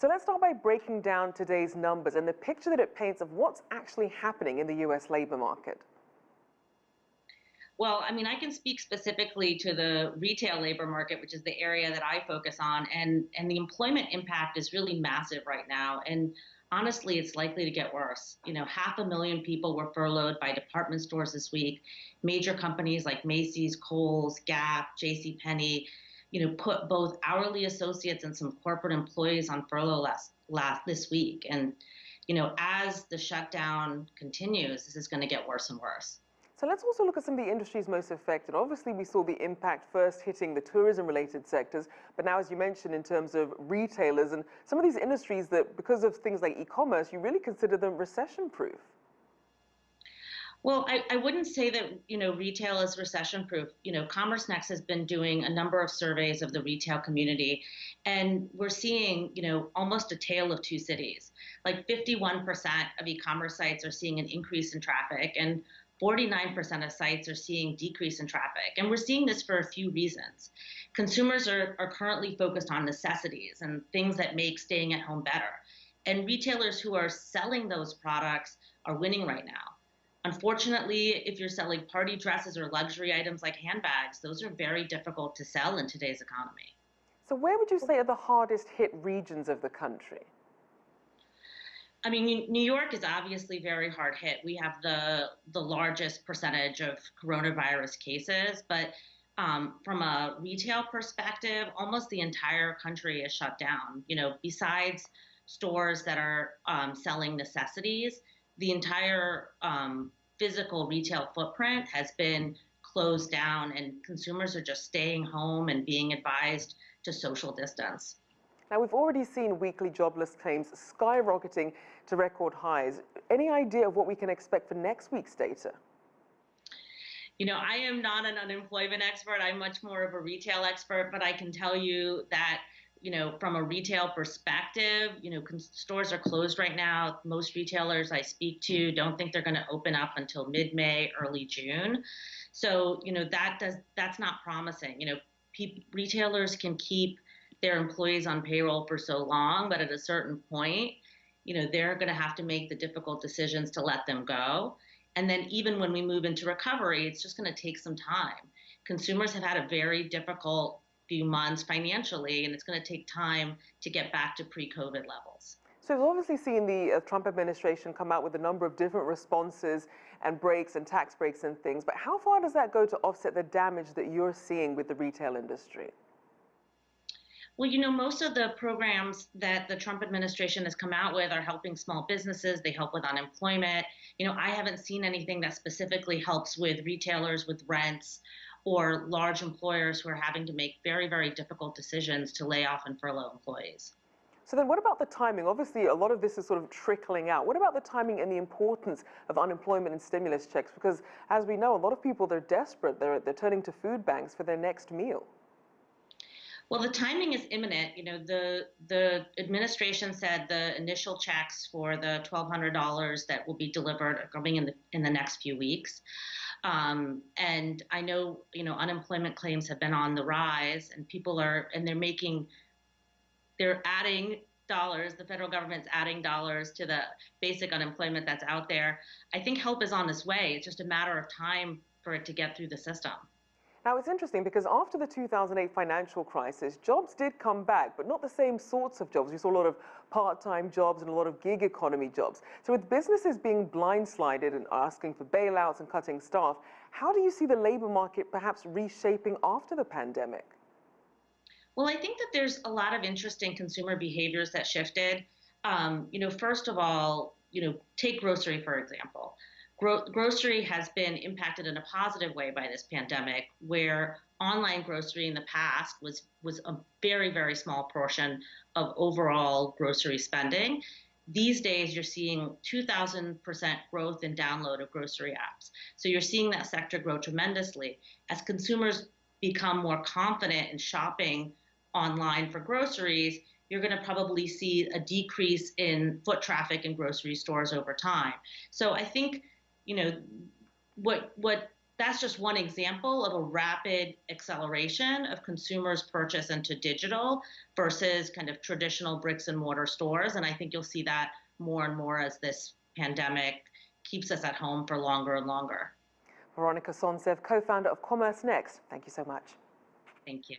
So let's start by breaking down today's numbers and the picture that it paints of what's actually happening in the U.S. labor market. Well, I mean, I can speak specifically to the retail labor market, which is the area that I focus on, and the employment impact is really massive right now. And honestly, it's likely to get worse. 500,000 people were furloughed by department stores this week. Major companies like Macy's, Kohl's, Gap, JCPenney, put both hourly associates and some corporate employees on furlough last this week. And as the shutdown continues, this is going to get worse and worse. So let's also look at some of the industries most affected. Obviously, we saw the impact first hitting the tourism-related sectors, but now, as you mentioned, in terms of retailers and some of these industries that, because of things like e-commerce, you really consider them recession-proof. Well, I wouldn't say that, retail is recession-proof. Commerce Next has been doing a number of surveys of the retail community, and we're seeing, almost a tale of two cities. Like 51% of e-commerce sites are seeing an increase in traffic, and 49% of sites are seeing decrease in traffic. And we're seeing this for a few reasons. Consumers are currently focused on necessities and things that make staying at home better. And retailers who are selling those products are winning right now. Unfortunately, if you're selling party dresses or luxury items like handbags, those are very difficult to sell in today's economy. So where would you say are the hardest hit regions of the country? I mean, New York is obviously very hard hit. We have the largest percentage of coronavirus cases, but from a retail perspective, almost the entire country is shut down. Besides stores that are selling necessities, the entire physical retail footprint has been closed down, and consumers are just staying home and being advised to social distance. Now, we've already seen weekly jobless claims skyrocketing to record highs. Any idea of what we can expect for next week's data? I am not an unemployment expert. I'm much more of a retail expert, but I can tell you that, from a retail perspective, stores are closed right now. Most retailers I speak to don't think they're going to open up until mid-May, early June. So, that's not promising. Retailers can keep their employees on payroll for so long, but at a certain point, they're going to have to make the difficult decisions to let them go. And then even when we move into recovery, it's just going to take some time. Consumers have had a very difficult few months financially, and it's going to take time to get back to pre-COVID levels. So we've obviously seen the Trump administration come out with a number of different responses and breaks and tax breaks and things, but how far does that go to offset the damage that you're seeing with the retail industry? Well, most of the programs that the Trump administration has come out with are helping small businesses. They help with unemployment. I haven't seen anything that specifically helps with retailers with rents or large employers who are having to make very, very difficult decisions to lay off and furlough employees. So then what about the timing? Obviously, a lot of this is sort of trickling out. What about the timing and the importance of unemployment and stimulus checks? Because as we know, a lot of people, they're desperate. They're turning to food banks for their next meal. Well, the timing is imminent. The administration said the initial checks for the $1,200 that will be delivered are coming in the next few weeks. And I know, unemployment claims have been on the rise, and they're adding dollars. The federal government's adding dollars to the basic unemployment that's out there. I think help is on its way. It's just a matter of time for it to get through the system. Now, it's interesting because after the 2008 financial crisis, jobs did come back, but not the same sorts of jobs. We saw a lot of part-time jobs and a lot of gig economy jobs. So with businesses being blindsided and asking for bailouts and cutting staff, how do you see the labor market perhaps reshaping after the pandemic? Well, I think that there's a lot of interesting consumer behaviors that shifted. First of all, take grocery, for example. Grocery has been impacted in a positive way by this pandemic, where online grocery in the past was a very, very small portion of overall grocery spending. These days, you're seeing 2,000% growth in download of grocery apps. So you're seeing that sector grow tremendously. As consumers become more confident in shopping online for groceries, you're going to probably see a decrease in foot traffic in grocery stores over time. So I think what that's just one example of a rapid acceleration of consumers' purchase into digital versus kind of traditional bricks and mortar stores. And I think you'll see that more and more as this pandemic keeps us at home for longer and longer. Veronika Sonsev, co-founder of Commerce Next. Thank you so much. Thank you.